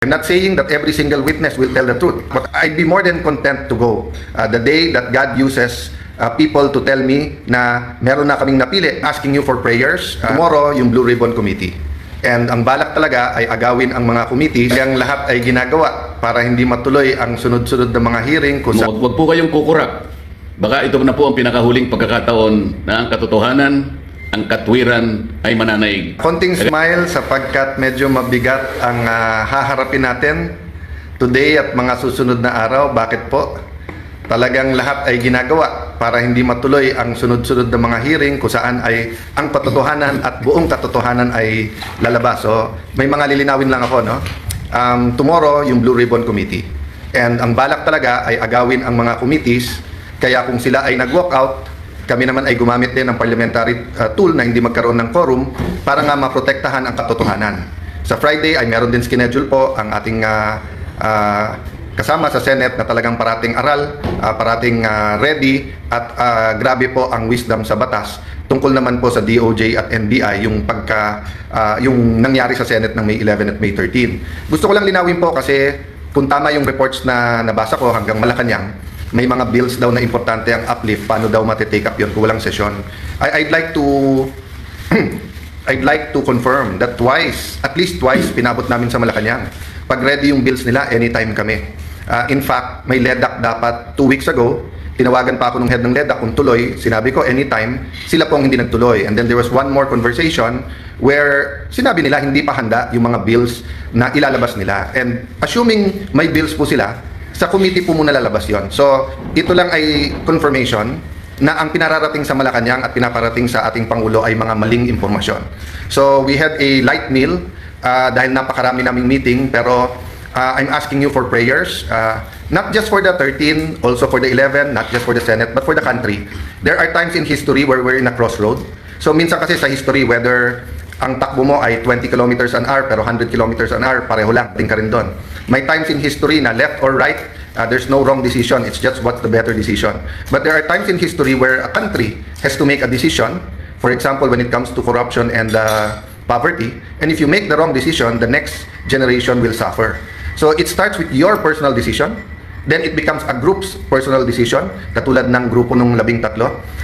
I'm not saying that every single witness will tell the truth, but I'd be more than content to go the day that God uses people to tell me na meron na kaming napili, asking you for prayers. Tomorrow, yung Blue Ribbon Committee. And ang balak talaga ay agawin ang mga committees. Ang lahat ay ginagawa para hindi matuloy ang sunod-sunod na mga hearing. Huwag po kayong kukurap. Baka ito na po ang pinakahuling pagkakataon na ang katotohanan, ang katwiran ay mananaig. Konting smile sapagkat medyo mabigat ang haharapin natin today at mga susunod na araw. Bakit po? Talagang lahat ay ginagawa para hindi matuloy ang sunod-sunod na mga hearing kung saan ay ang katotohanan at buong katotohanan ay lalabas. So, may mga lilinawin lang ako, no? Tomorrow, yung Blue Ribbon Committee. And ang balak talaga ay agawin ang mga committees. Kaya kung sila ay nag-walk out, kami naman ay gumamit din ng parliamentary tool na hindi magkaroon ng quorum para nga maprotektahan ang katotohanan. Sa Friday ay meron din schedule po ang ating kasama sa Senate na talagang parating aral, parating ready at grabe po ang wisdom sa batas tungkol naman po sa DOJ at NBI yung nangyari sa Senate ng May 11 at May 13. Gusto ko lang linawin po kasi kung tama yung reports na nabasa ko hanggang Malacanang, may mga bills daw na importante ang uplift, paano daw matitake up yun kung walang sesyon. I'd like to I'd like to confirm that at least twice pinabot namin sa Malacanang. Pag ready yung bills nila, anytime kami. In fact, may LEDAC dapat 2 weeks ago, tinawagan pa ako ng head ng LEDAC kung tuloy, sinabi ko anytime, sila pong hindi nagtuloy. And then there was one more conversation where sinabi nila hindi pa handa yung mga bills na ilalabas nila. And assuming may bills po sila, sa committee po muna lalabas yon. So, ito lang ay confirmation na ang pinararating sa Malacanang at pinaparating sa ating Pangulo ay mga maling impormasyon. So, we had a light meal dahil napakarami naming meeting, pero I'm asking you for prayers, not just for the 13, also for the 11, not just for the Senate, but for the country. There are times in history where we're in a crossroad. So, minsan kasi sa history, whether ang takbo mo ay 20 kilometers an hour pero 100 kilometers an hour, pareho lang, tingka rin doon. May times in history na left or right, there's no wrong decision, it's just what's the better decision. But there are times in history where a country has to make a decision, for example, when it comes to corruption and poverty, and if you make the wrong decision, the next generation will suffer. So it starts with your personal decision, then it becomes a group's personal decision, katulad ng grupo ng 13.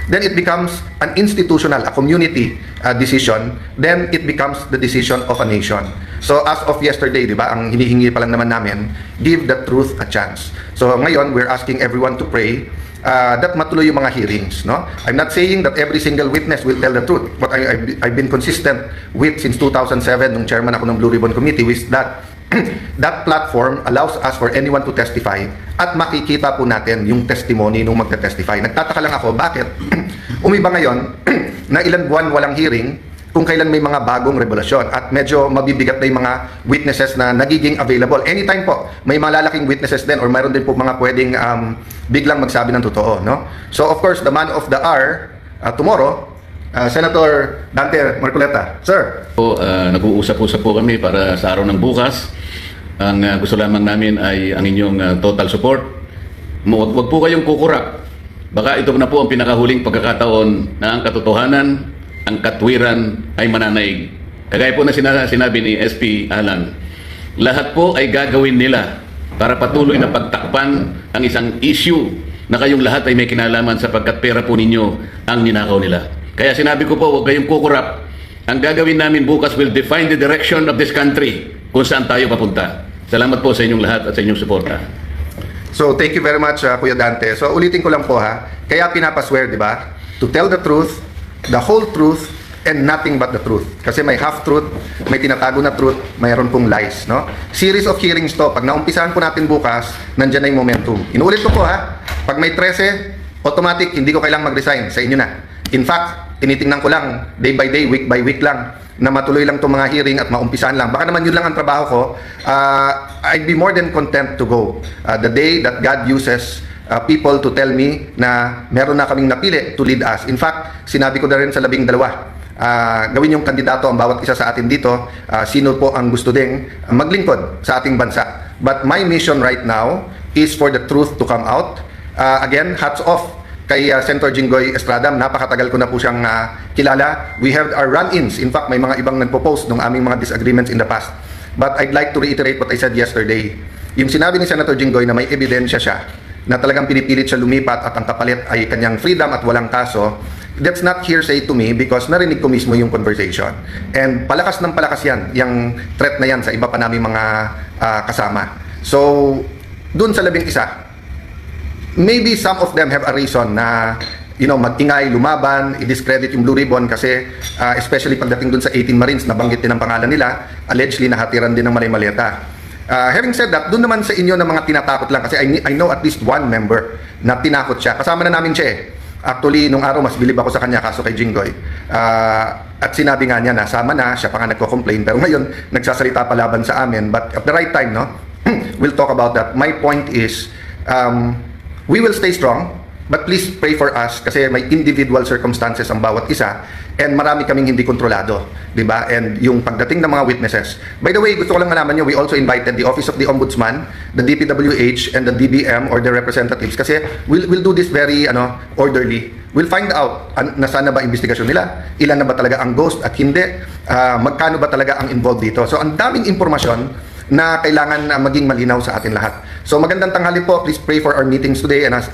Then it becomes an institutional, a community decision. Then it becomes the decision of a nation. So as of yesterday, di ba, ang hinihingi pa lang naman namin, give the truth a chance. So ngayon, we're asking everyone to pray that matuloy yung mga hearings. No? I'm not saying that every single witness will tell the truth. But I've been consistent with since 2007, nung chairman ako ng Blue Ribbon Committee, with that that platform allows us for anyone to testify at makikita po natin yung testimony nung magte-testify. Nagtataka lang ako, bakit umiba ngayon na ilang buwan walang hearing kung kailan may mga bagong revelasyon at medyo mabibigat na yung mga witnesses na nagiging available. Anytime po, may malalaking witnesses din or mayroon din po mga pwedeng biglang magsabi ng totoo. No? So of course, the man of the hour tomorrow, Senator Dante Marcoleta. Sir. Nag-uusap-usap po kami para sa araw ng bukas. Ang gusto lamang namin ay ang inyong total support. Huwag po kayong kukurap. Baka ito na po ang pinakahuling pagkakataon na ang katotohanan, ang katwiran ay mananaig. Kagaya po na sinabi ni SP Alan, lahat po ay gagawin nila para patuloy na pagtakpan ang isang issue na kayong lahat ay may kinalaman sapagkat pera po ninyo ang ninakaw nila. Kaya sinabi ko po, huwag kayong kukurap. Ang gagawin namin bukas will define the direction of this country kung saan tayo papunta. Salamat po sa inyong lahat at sa inyong suporta. So, thank you very much, Kuya Dante. So, ulitin ko lang po ha. Kaya pinapaswear, di ba? To tell the truth, the whole truth, and nothing but the truth. Kasi may half-truth, may tinatago na truth, mayroon pong lies, no? Series of hearings to. Pag naumpisahan po natin bukas, nandyan na yung momentum. Inuulit ko po ha. Pag may 13, automatic, hindi ko kailang mag-resign. Sa inyo na. In fact, tinitingnan ko lang, day by day, week by week lang, na matuloy lang itong mga hearing at maumpisahan lang. Baka naman yun lang ang trabaho ko. I'd be more than content to go. The day that God uses people to tell me na meron na kaming napili to lead us. In fact, sinabi ko na rin sa 12, gawin yung kandidato ang bawat isa sa atin dito, sino po ang gusto ding maglingkod sa ating bansa. But my mission right now is for the truth to come out. Again, hats off kay Senator Jinggoy Estrada. Napakatagal ko na po siyang kilala. We have our run-ins. In fact, may mga ibang nagpo-post ng aming mga disagreements in the past. But I'd like to reiterate what I said yesterday. Yung sinabi ni Senator Jinggoy na may ebidensya siya na talagang pinipilit siya lumipat at ang kapalit ay kanyang freedom at walang kaso, that's not hearsay to me because narinig ko mismo yung conversation. And palakas ng palakas yan, yung threat na yan sa iba pa naming mga kasama. So, dun sa 11, maybe some of them have a reason na mag-ingay, lumaban, i-discredit yung Blue Ribbon kasi especially pagdating dun sa 18 Marines, nabanggit din ang pangalan nila, allegedly nahatiran din ng Malimaleta. Having said that, dun naman sa inyo na mga tinatakot lang kasi I know at least one member na tinakot siya. Kasama na namin siya eh. Actually, nung araw mas bilib ako sa kanya kaso kay Jinggoy. At sinabi nga niya na sama na, siya pa nga nagko-complain pero ngayon nagsasalita pa laban sa amin. But at the right time, no, we'll talk about that. My point is, we will stay strong. But please pray for us kasi may individual circumstances ang bawat isa and marami kaming hindi kontrolado, di ba? And yung pagdating ng mga witnesses. By the way, gusto ko lang malaman nyo, we also invited the Office of the Ombudsman, the DPWH, and the DBM or their representatives kasi we'll do this very orderly. We'll find out nasaan na ba investigasyon nila, ilan na ba talaga ang ghost at hindi, magkano ba talaga ang involved dito. So ang daming impormasyon na kailangan maging malinaw sa atin lahat. So magandang tanghali po, please pray for our meetings today and as